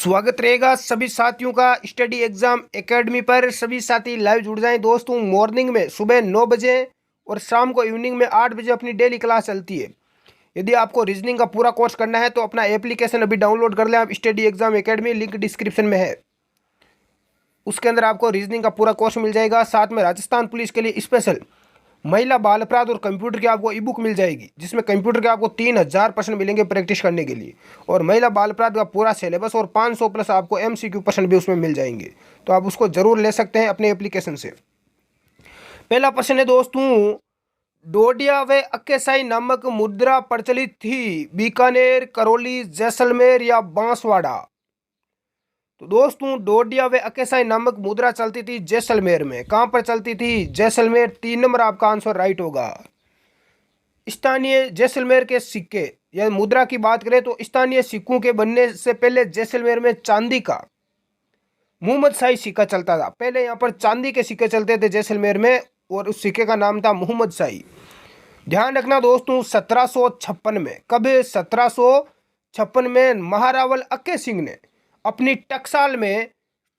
स्वागत रहेगा सभी साथियों का स्टडी एग्जाम एकेडमी पर। सभी साथी लाइव जुड़ जाएं दोस्तों। मॉर्निंग में सुबह 9 बजे और शाम को इवनिंग में 8 बजे अपनी डेली क्लास चलती है। यदि आपको रीजनिंग का पूरा कोर्स करना है तो अपना एप्लीकेशन अभी डाउनलोड कर लें आप, study exam academy, link description में है। उसके अंदर आपको रीजनिंग का पूरा कोर्स मिल जाएगा। साथ में राजस्थान पुलिस के लिए स्पेशल महिला बाल अपराध और कंप्यूटर की आपको ई बुक मिल जाएगी, जिसमें कंप्यूटर के आपको 3000 प्रश्न मिलेंगे प्रैक्टिस करने के लिए, और महिला बाल अपराध का पूरा सिलेबस और 500 प्लस आपको MCQ प्रश्न भी उसमें मिल जाएंगे। तो आप उसको जरूर ले सकते हैं अपने एप्लीकेशन से। पहला प्रश्न है दोस्तों, डोडिया व अक्केसाई नामक मुद्रा प्रचलित थी बीकानेर, करौली, जैसलमेर या बांसवाड़ा? तो दोस्तों डोडिया व अक्केसाई नामक मुद्रा चलती थी जैसलमेर में। कहाँ पर चलती थी? जैसलमेर। 3 नंबर आपका आंसर राइट होगा। स्थानीय जैसलमेर के सिक्के या मुद्रा की बात करें तो स्थानीय सिक्कों के बनने से पहले जैसलमेर में चांदी का मुहम्मद शाही सिक्का चलता था। पहले यहाँ पर चांदी के सिक्के चलते थे जैसलमेर में, और उस सिक्के का नाम था मुहम्मद शाही। ध्यान रखना दोस्तों, 1756 में, कब? 1756 में महारावल अक्के सिंह ने अपनी टकसाल में,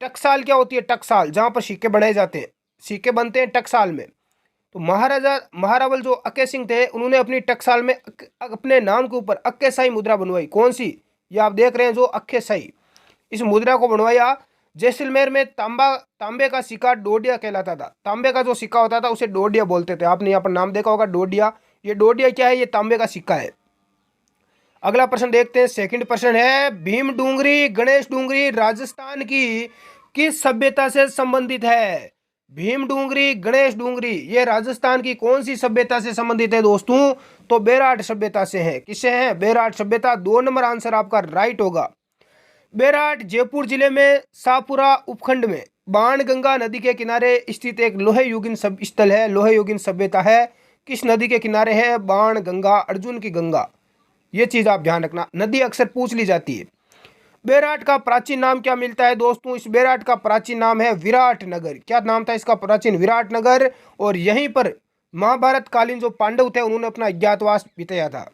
टकसाल क्या होती है? टकसाल, जहाँ पर सिक्के बनाए जाते हैं, सिक्के बनते हैं टकसाल में। तो महारावल जो अक्के सिंह थे, उन्होंने अपनी टकसाल में अपने नाम के ऊपर अक्के शाही मुद्रा बनवाई। कौन सी? ये आप देख रहे हैं जो अक्के शाही, इस मुद्रा को बनवाया। जैसलमेर में तांबे का सिक्का डोडिया कहलाता था। तांबे का जो सिक्का होता था उसे डोडिया बोलते थे। आपने यहाँ पर नाम देखा होगा डोडिया। ये डोडिया क्या है? ये तांबे का सिक्का है। अगला प्रश्न देखते हैं। सेकंड प्रश्न है, भीम डूंगरी, गणेश डूंगरी राजस्थान की किस सभ्यता से संबंधित है? भीम डूंगरी, गणेश डूंगरी, ये राजस्थान की कौन सी सभ्यता से संबंधित है दोस्तों? तो बेराट सभ्यता से है। किससे है? बेराट सभ्यता। 2 नंबर आंसर आपका राइट होगा। बेराट जयपुर जिले में शाहपुरा उपखंड में बाणगंगा नदी के किनारे स्थित एक लोहे युगीन स्थल है। लोहे युगीन सभ्यता है। किस नदी के किनारे है? बाणगंगा, अर्जुन की गंगा। ये चीज आप ध्यान रखना, नदी अक्सर पूछ ली जाती है। बेराट का प्राचीन नाम क्या मिलता है दोस्तों? इस बेराट का प्राचीन नाम है विराट नगर। क्या नाम था इसका? प्राचीन विराट नगर। और यहीं पर महाभारत कालीन जो पांडव थे उन्होंने अपना अज्ञातवास बिताया था।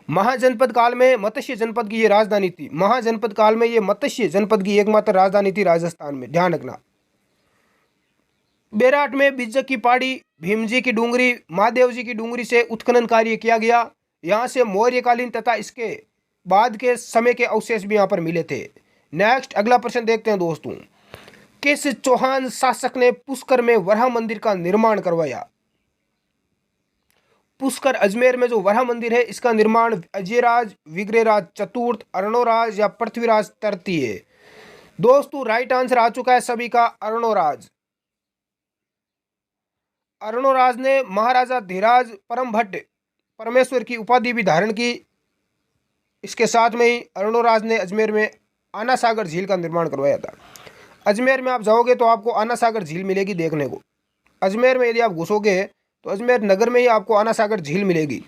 महाजनपद काल में मत्स्य जनपद की ये राजधानी थी। महाजनपद काल में ये मत्स्य जनपद की एकमात्र राजधानी थी राजस्थान में। ध्यान रखना। बेराट में बिज्जक की पहाड़ी, भीमजी की डूंगरी, महादेव जी की डूंगरी से उत्खनन कार्य किया गया। यहाँ से मौर्यकालीन तथा इसके बाद के समय के अवशेष भी यहाँ पर मिले थे। नेक्स्ट अगला प्रश्न देखते हैं दोस्तों, किस चौहान शासक ने पुष्कर में वराह मंदिर का निर्माण करवाया? पुष्कर अजमेर में जो वराह मंदिर है इसका निर्माण अजयराज, विग्रहराज चतुर्थ, अर्णोराज या पृथ्वीराज तृतीय? दोस्तों राइट आंसर आ चुका है सभी का, अर्णोराज। अर्णोराज ने महाराजा धीराज परम भट्ट परमेश्वर की उपाधि भी धारण की। इसके साथ में ही अर्णोराज ने अजमेर में आना सागर झील का निर्माण करवाया था। अजमेर में आप जाओगे तो आपको आना सागर झील मिलेगी देखने को। अजमेर में यदि आप घुसोगे तो अजमेर नगर में ही आपको आना सागर झील मिलेगी।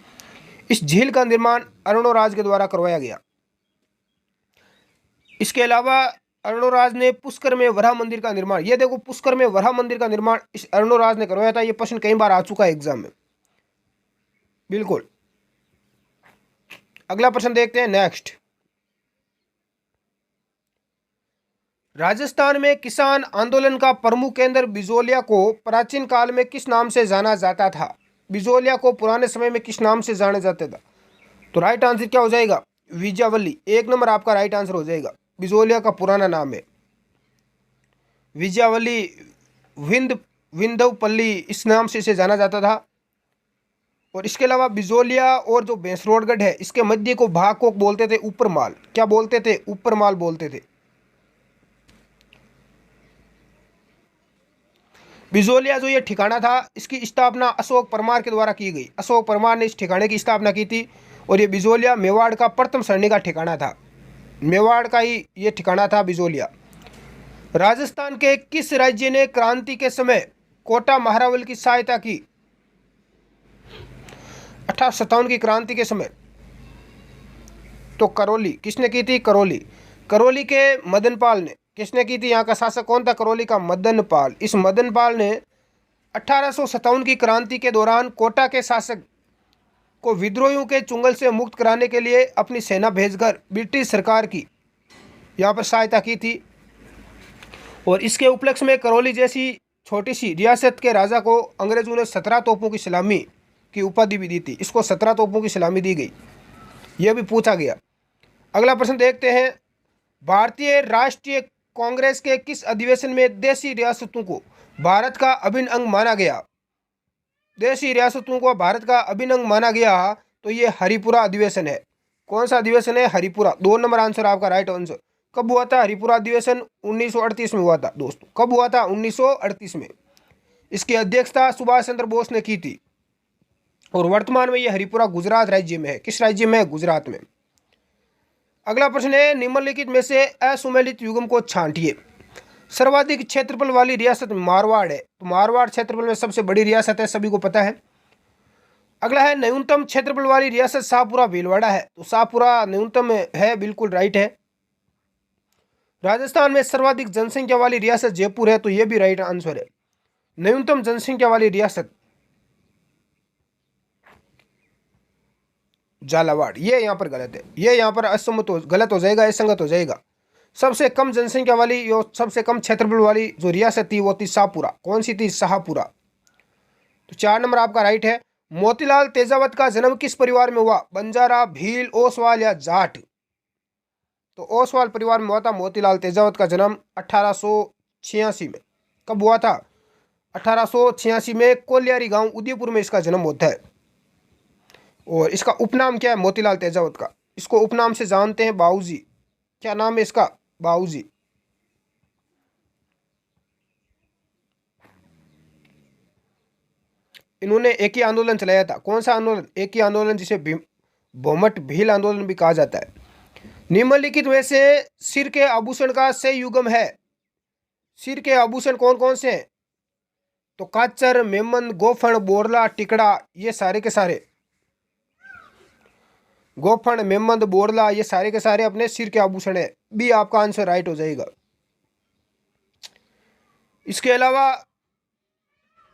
इस झील का निर्माण अर्णोराज के द्वारा करवाया गया। इसके अलावा अर्णोराज ने पुष्कर में वराह मंदिर का निर्माण, ये देखो पुष्कर में वराह मंदिर का निर्माण इस अर्णोराज ने करवाया था। ये प्रश्न कई बार आ चुका है एग्जाम में। बिल्कुल। अगला प्रश्न देखते हैं नेक्स्ट। राजस्थान में किसान आंदोलन का प्रमुख केंद्र बिजोलिया को प्राचीन काल में किस नाम से जाना जाता था? बिजोलिया को पुराने समय में किस नाम से जाना जाता था? तो राइट आंसर क्या हो जाएगा? विजयवल्ली। 1 नंबर आपका राइट आंसर हो जाएगा। बिजोलिया का पुराना नाम है विजयवल्ली, विंध्यपल्ली, इस नाम से इसे जाना जाता था। और इसके अलावा बिजोलिया और जो भैंसरोडगढ़ है इसके मध्य को भाग को बोलते थे ऊपर माल। क्या बोलते थे? ऊपर माल बोलते थे। बिजोलिया जो ये ठिकाना था इसकी स्थापना अशोक परमार के द्वारा की गई। अशोक परमार ने इस ठिकाने की स्थापना की थी। और ये बिजोलिया मेवाड़ का प्रथम सरणी का ठिकाना था। मेवाड़ का ही ये ठिकाना था बिजोलिया। राजस्थान के किस राज्य ने क्रांति के समय कोटा महारावल की सहायता की? 1857 की क्रांति के समय तो करौली। किसने की थी? करौली। करौली के मदनपाल ने। किसने की थी? यहाँ का शासक कौन था? करौली का मदनपाल। इस मदनपाल ने 1857 की क्रांति के दौरान कोटा के शासक को विद्रोहियों के चुंगल से मुक्त कराने के लिए अपनी सेना भेजकर ब्रिटिश सरकार की यहाँ पर सहायता की थी। और इसके उपलक्ष्य में करौली जैसी छोटी सी रियासत के राजा को अंग्रेजों ने 17 तोपों की सलामी की उपाधि भी दी थी। इसको 17 तोपों की सलामी दी गई, यह भी पूछा गया। अगला प्रश्न देखते हैं, भारतीय राष्ट्रीय कांग्रेस के किस अधिवेशन में देशी रियासतों को भारत का अभिन्न अंग माना गया? देशी रियासतों को भारत का अभिन्न अंग माना गया तो ये हरिपुरा अधिवेशन है। कौन सा अधिवेशन है? हरिपुरा। 2 नंबर आंसर आपका राइट आंसर। कब हुआ था हरिपुरा अधिवेशन? 1938 में हुआ था दोस्तों। कब हुआ था? 1938 में। इसकी अध्यक्षता सुभाष चंद्र बोस ने की थी। और वर्तमान में यह हरिपुरा गुजरात राज्य में है। किस राज्य में है? गुजरात में। अगला प्रश्न है, निम्नलिखित में से असुमेलित युग्म को छांटिए। सर्वाधिक क्षेत्रफल वाली रियासत मारवाड़ है, तो मारवाड़ क्षेत्रफल में सबसे बड़ी रियासत है, सभी को पता है। अगला है, न्यूनतम क्षेत्रफल वाली रियासत शाहपुरा भीलवाड़ा है, तो शाहपुरा न्यूनतम है, बिल्कुल राइट है। राजस्थान में सर्वाधिक जनसंख्या वाली रियासत जयपुर है, तो यह भी राइट आंसर है। न्यूनतम जनसंख्या वाली रियासत झालावाड़, ये यहाँ पर गलत है, ये यहाँ पर असम्मत गलत हो जाएगा, असंगत हो जाएगा। सबसे कम जनसंख्या वाली यो सबसे कम क्षेत्रफल वाली जो रियासत थी वो थी शाहपुरा। कौन सी थी? शाहपुरा। तो 4 नंबर आपका राइट है। मोतीलाल तेजावत का जन्म किस परिवार में हुआ? बंजारा, भील, ओसवाल या जाट? तो ओसवाल परिवार में हुआ था मोतीलाल तेजावत का जन्म 1886 में। कब हुआ था? 1886 में कोलियारी गांव उदयपुर में इसका जन्म होता है। और इसका उपनाम क्या है मोतीलाल तेजावत का? इसको उपनाम से जानते हैं बाऊजी। क्या नाम है इसका? बाऊजी। इन्होंने एक ही आंदोलन चलाया था। कौन सा आंदोलन? एक ही आंदोलन जिसे भोमट भील आंदोलन भी कहा जाता है। निम्नलिखित में से सिर के आभूषण का सही युग्म है। सिर के आभूषण कौन कौन से हैं? तो काचर, मेमन, गोफण, बोरला, टिकड़ा, ये सारे के सारे, गोफण, मेमंद, बोरला, ये सारे के सारे अपने सिर के आभूषण है। भी आपका आंसर राइट हो जाएगा। इसके अलावा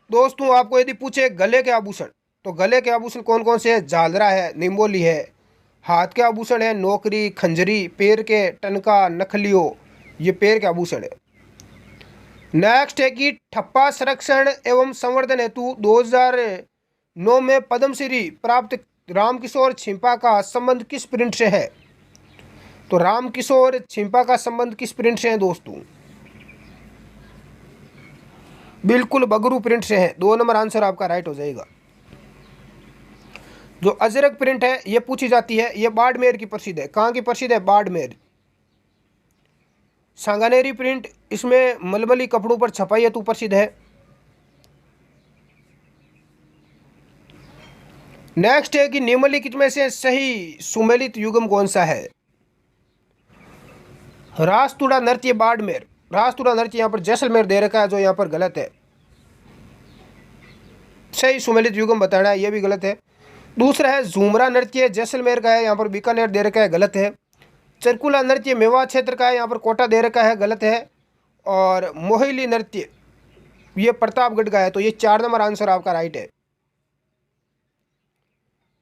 दोस्तों आपको यदि पूछे गले के आभूषण, तो गले के आभूषण कौन कौन से है? झालरा है, निम्बोली है। हाथ के आभूषण है नौकरी, खंजरी। पैर के टनका, नखलियो, ये पैर के आभूषण है। नेक्स्ट है कि ठप्पा संरक्षण एवं संवर्धन हेतु 2009 में पद्मश्री प्राप्त रामकिशोर छिंपा का संबंध किस प्रिंट से है? तो रामकिशोर छिंपा का संबंध किस प्रिंट से है दोस्तों? बिल्कुल बगरू प्रिंट से है। 2 नंबर आंसर आपका राइट हो जाएगा। जो अजरक प्रिंट है ये पूछी जाती है, ये बाड़मेर की प्रसिद्ध है। कहाँ की प्रसिद्ध है? बाड़मेर। सांगानेरी प्रिंट इसमें मलमली कपड़ों पर छपाई हेतु प्रसिद्ध है। नेक्स्ट है कि निम्नलिखित में से सही सुमेलित युग्म कौन सा है? रास्तुड़ा नृत्य बाड़मेर। रास्तुड़ा नृत्य यहाँ पर जैसलमेर दे रखा है, जो यहाँ पर गलत है। सही सुमेलित युग्म बताना है, ये भी गलत है। दूसरा है झूमरा नृत्य जैसलमेर का है, यहाँ पर बीकानेर दे रखा है, गलत है। चरकुला नृत्य मेवात क्षेत्र का है, यहाँ पर कोटा दे रखा है, गलत है। और मोहिली नृत्य ये प्रतापगढ़ का है, तो ये 4 नंबर आंसर आपका राइट है।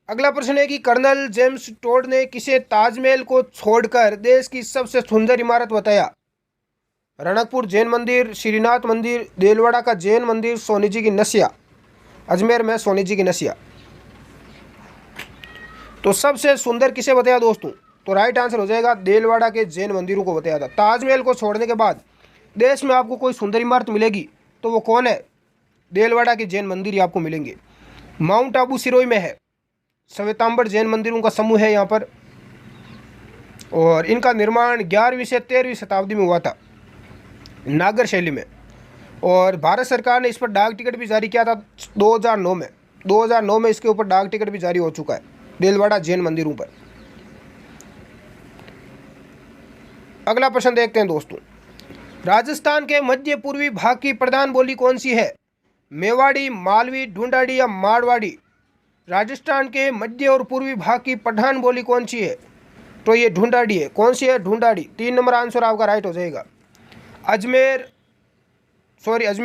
अगला प्रश्न है कि कर्नल जेम्स टोड ने किसे ताजमहल को छोड़कर देश की सबसे सुंदर इमारत बताया? रणकपुर जैन मंदिर, श्रीनाथ मंदिर, देलवाड़ा का जैन मंदिर, सोनी जी की नसिया। अजमेर में सोनी जी की नसिया। तो सबसे सुंदर किसे बताया दोस्तों? तो राइट आंसर हो जाएगा देलवाड़ा के जैन मंदिरों को बताया था। ताजमहल को छोड़ने के बाद देश में आपको कोई सुंदर इमारत मिलेगी तो वो कौन है? देलवाड़ा के जैन मंदिर ही आपको मिलेंगे। माउंट आबू सिरोही में है, श्वेतांबर जैन मंदिरों का समूह है यहाँ पर। और इनका निर्माण 11वीं से 13वीं शताब्दी में हुआ था, नागर शैली में। और भारत सरकार ने इस पर डाक टिकट भी जारी किया था 2009 में। 2009 में इसके ऊपर डाक टिकट भी जारी हो चुका है देलवाड़ा जैन मंदिरों पर। अगला प्रश्न देखते हैं दोस्तों, राजस्थान के मध्य पूर्वी भाग की प्रधान बोली कौन सी है? मेवाड़ी, मालवी, ढूंढाड़ी या मारवाड़ी? राजस्थान के मध्य और पूर्वी भाग की प्रधान बोली कौन सी है? तो ये ढूंढाड़ी है। कौन सी है? ढूंढाड़ी। 3 नंबर आंसर आपका राइट हो जाएगा। अजमेर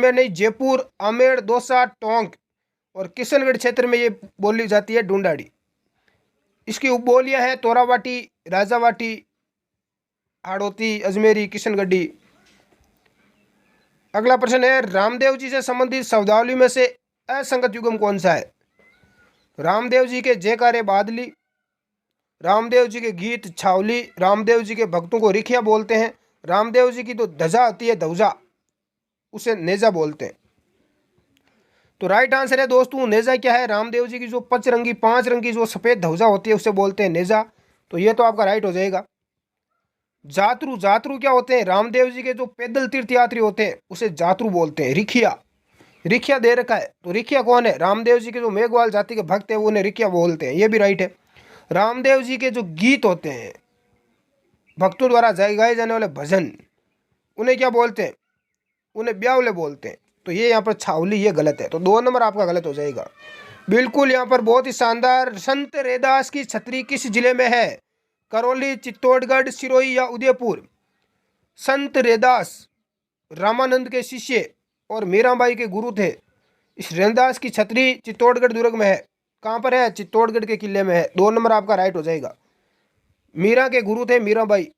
नहीं, जयपुर, आमेर, दौसा, टोंक और किशनगढ़ क्षेत्र में ये बोली जाती है ढूंढाड़ी। इसकी उपबोलियां हैं तोरावाटी, राजावाटी, हाड़ौती, अजमेरी, किशनगढ़ी। अगला प्रश्न है, रामदेव जी से संबंधित शब्दावली में से असंगत युग्म कौन सा है? रामदेव जी के जयकारे बादली, रामदेव जी के गीत छावली, रामदेव जी के भक्तों को रिखिया बोलते हैं, रामदेव जी की तो ध्वजा आती है ध्वजा, उसे नेजा बोलते हैं। तो राइट आंसर है दोस्तों नेजा क्या है? रामदेव जी की जो पंचरंगी 5 रंग की जो सफेद ध्वजा होती है उसे बोलते हैं नेजा। तो ये तो आपका राइट हो जाएगा। जातरू, जातरू क्या होते हैं? रामदेव जी के जो पैदल तीर्थयात्री होते हैं उसे जातरू बोलते हैं। रिखिया, रिखिया दे रखा है, तो रिखिया कौन है? रामदेव जी के जो मेघवाल जाति के भक्त है वो उन्हें रिखिया बोलते हैं, ये भी राइट है। रामदेव जी के जो गीत होते हैं, भक्तों द्वारा गाए जाने वाले भजन, उन्हें क्या बोलते हैं? उन्हें ब्यावले बोलते हैं। तो ये यहाँ पर छावली, ये गलत है, तो 2 नंबर आपका गलत हो जाएगा। बिल्कुल यहाँ पर बहुत ही शानदार। संत रैदास की छतरी किस जिले में है? करौली, चित्तौड़गढ़, सिरोही या उदयपुर? संत रैदास रामानंद के शिष्य और मीराबाई के गुरु थे। इस रैदास की छतरी चित्तौड़गढ़ दुर्ग में है। कहाँ पर है? चित्तौड़गढ़ के किले में है। 2 नंबर आपका राइट हो जाएगा। मीरा के गुरु थे मीराबाई।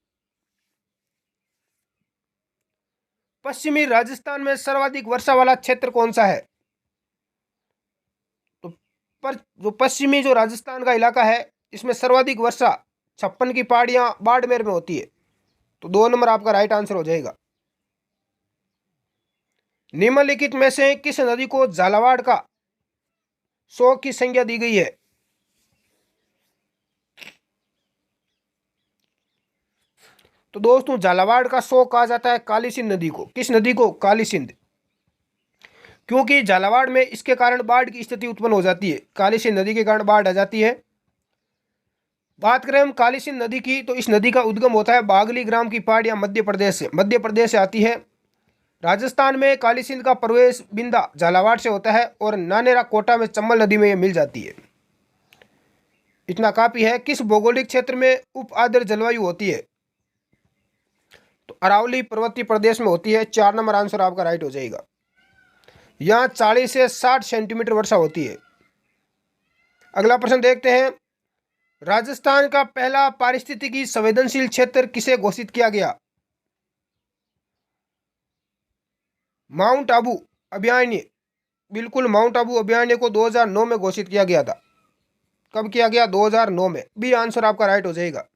पश्चिमी राजस्थान में सर्वाधिक वर्षा वाला क्षेत्र कौन सा है? तो जो पश्चिमी जो राजस्थान का इलाका है इसमें सर्वाधिक वर्षा 56 की पहाड़ियां बाड़मेर में होती है। तो 2 नंबर आपका राइट आंसर हो जाएगा। निम्नलिखित में से किस नदी को झालावाड़ का शोक की संज्ञा दी गई है? तो दोस्तों झालावाड़ का शोक कहा जाता है काली सिंध नदी को। किस नदी को? काली सिंध। क्योंकि झालावाड़ में इसके कारण बाढ़ की स्थिति उत्पन्न हो जाती है। काली सिंध नदी के कारण बाढ़ आ जाती है। बात करें हम काली सिंध नदी की, तो इस नदी का उद्गम होता है बागली ग्राम की पहाड़ियां मध्य प्रदेश से आती है। राजस्थान में काली सिंध का प्रवेश बिंदा झालावाड़ से होता है और नानेरा कोटा में चंबल नदी में यह मिल जाती है। इतना काफी है। किस भौगोलिक क्षेत्र में उप आर्द्र जलवायु होती है? तो अरावली पर्वतीय प्रदेश में होती है। 4 नंबर आंसर आपका राइट हो जाएगा। यहाँ 40 से 60 सेंटीमीटर वर्षा होती है। अगला प्रश्न देखते हैं, राजस्थान का पहला पारिस्थितिकी संवेदनशील क्षेत्र किसे घोषित किया गया? माउंट आबू अभयारण्य। बिल्कुल, माउंट आबू अभयारण्य को 2009 में घोषित किया गया था। कब किया गया? 2009 में। बी आंसर आपका राइट हो जाएगा।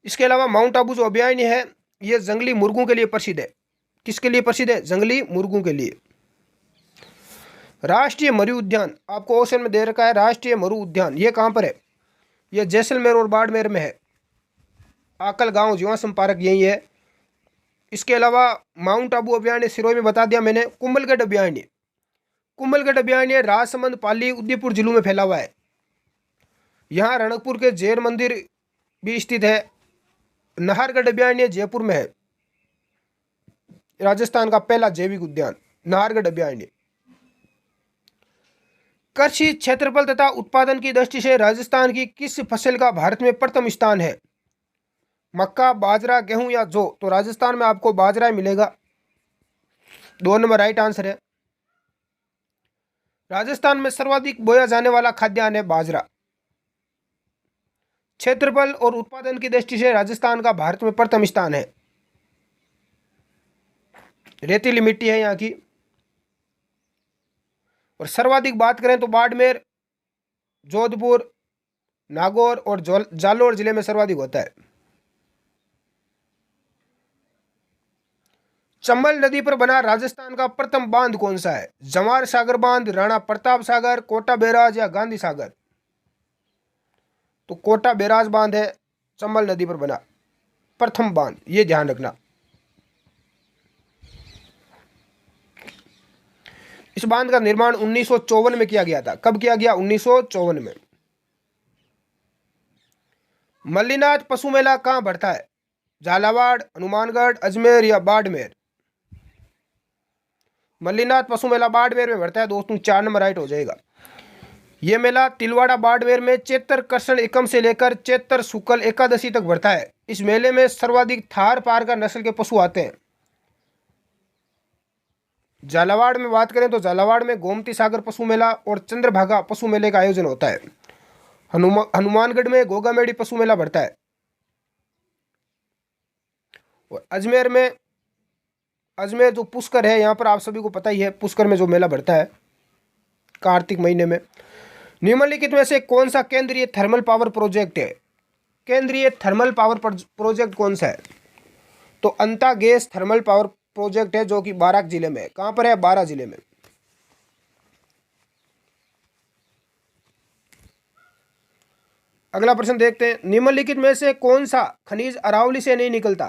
इसके अलावा माउंट आबू जो अभयारण्य है यह जंगली मुर्गों के लिए प्रसिद्ध है। किसके लिए प्रसिद्ध है? जंगली मुर्गों के लिए। राष्ट्रीय मरु उद्यान आपको ऑप्शन में दे रखा है। राष्ट्रीय मरु उद्यान ये कहाँ पर है? यह जैसलमेर और बाड़मेर में है। आकल गांव जीवाश्म पार्क यही है। इसके अलावा माउंट आबू अभयारण्य सिरोही में बता दिया मैंने। कुंभलगढ़ अभयारण्य, कुंभलगढ़ अभयारण्य राजसमंद, पाली, उदयपुर जिलों में फैला हुआ है। यहाँ रणकपुर के जैन मंदिर भी स्थित है। नाहरगढ़ अभयारण्य जयपुर में है। राजस्थान का पहला जैविक उद्यान नाहरगढ़ अभयारण्य। कृषि क्षेत्रफल तथा उत्पादन की दृष्टि से राजस्थान की किस फसल का भारत में प्रथम स्थान है? मक्का, बाजरा, गेहूं या जौ? तो राजस्थान में आपको बाजरा मिलेगा। 2 नंबर राइट आंसर है। राजस्थान में सर्वाधिक बोया जाने वाला खाद्यान्न है बाजरा। क्षेत्रफल और उत्पादन की दृष्टि से राजस्थान का भारत में प्रथम स्थान है। रेतीली मिट्टी है यहाँ की। और सर्वाधिक बात करें तो बाड़मेर, जोधपुर, नागौर और जालोर जिले में सर्वाधिक होता है। चंबल नदी पर बना राजस्थान का प्रथम बांध कौन सा है? जवाहर सागर बांध, राणा प्रताप सागर, कोटा बैराज या गांधी सागर? तो कोटा बैराज बांध है चंबल नदी पर बना प्रथम बांध, ये ध्यान रखना। इस बांध का निर्माण 1954 में किया गया था। कब किया गया? 1954 में। मल्लीनाथ पशु मेला कहाँ बढ़ता है? झालावाड़, हनुमानगढ़, अजमेर या बाड़मेर? मल्लीनाथ पशु मेला बाड़मेर में बढ़ता है दोस्तों। 4 नंबर राइट हो जाएगा। यह मेला तिलवाड़ा बाड़मेर में चैत्र कृष्ण एकम से लेकर चैत्र शुक्ल एकादशी तक बढ़ता है। इस मेले में सर्वाधिक थार पारकर नस्ल के पशु आते हैं। झालावाड़ में बात करें तो झालावाड़ में गोमती सागर पशु मेला और चंद्रभागा पशु मेले का आयोजन होता है। हनुमानगढ़ में गोगामेड़ी पशु मेला बढ़ता है। और अजमेर जो पुष्कर है, यहाँ पर आप सभी को पता ही है, पुष्कर में जो मेला बढ़ता है कार्तिक महीने में। निम्नलिखित में से कौन सा केंद्रीय थर्मल पावर प्रोजेक्ट है? केंद्रीय थर्मल पावर प्रोजेक्ट कौन सा है? तो अंता गैस थर्मल पावर प्रोजेक्ट है, जो कि बाराक जिले में है। कहाँ पर है? बारां जिले में। अगला प्रश्न देखते हैं, निम्नलिखित में से कौन सा खनिज अरावली से नहीं निकलता?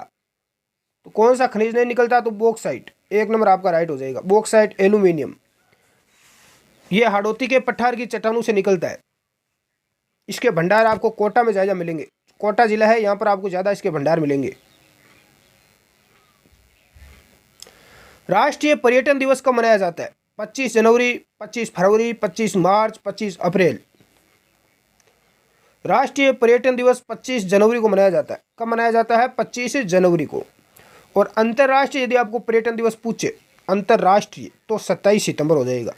तो कौन सा खनिज नहीं निकलता? तो बॉक्साइट, 1 नंबर आपका राइट हो जाएगा। बॉक्साइट, एल्यूमिनियम, ये हाड़ौती के पठार की चट्टानों से निकलता है। इसके भंडार आपको कोटा में ज्यादा मिलेंगे। कोटा जिला है, यहाँ पर आपको ज्यादा इसके भंडार मिलेंगे। राष्ट्रीय पर्यटन दिवस कब मनाया जाता है? 25 जनवरी, 25 फरवरी, 25 मार्च, 25 अप्रैल। राष्ट्रीय पर्यटन दिवस 25 जनवरी को मनाया जाता है। कब मनाया जाता है? 25 जनवरी को। और अंतर्राष्ट्रीय यदि आपको पर्यटन दिवस पूछे अंतर्राष्ट्रीय, तो 27 सितंबर हो जाएगा।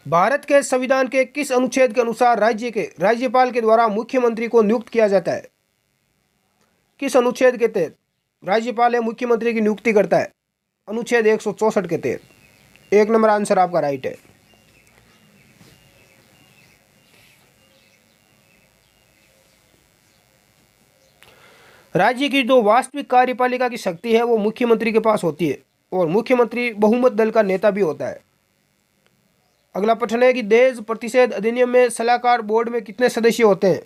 भारत के संविधान के किस अनुच्छेद के अनुसार राज्य के राज्यपाल के द्वारा मुख्यमंत्री को नियुक्त किया जाता है? किस अनुच्छेद के तहत राज्यपाल है मुख्यमंत्री की नियुक्ति करता है? अनुच्छेद 164 के तहत। 1 नंबर आंसर आपका राइट है। राज्य की जो वास्तविक कार्यपालिका की शक्ति है वो मुख्यमंत्री के पास होती है, और मुख्यमंत्री बहुमत दल का नेता भी होता है। अगला प्रश्न है कि देश प्रतिषेध अधिनियम में सलाहकार बोर्ड में कितने सदस्य होते हैं?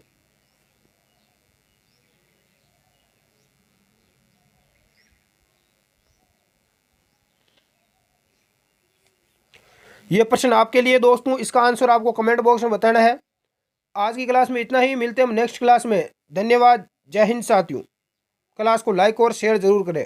यह प्रश्न आपके लिए दोस्तों, इसका आंसर आपको कमेंट बॉक्स में बताना है। आज की क्लास में इतना ही, मिलते हैं हम नेक्स्ट क्लास में। धन्यवाद, जय हिंद साथियों। क्लास को लाइक और शेयर जरूर करें।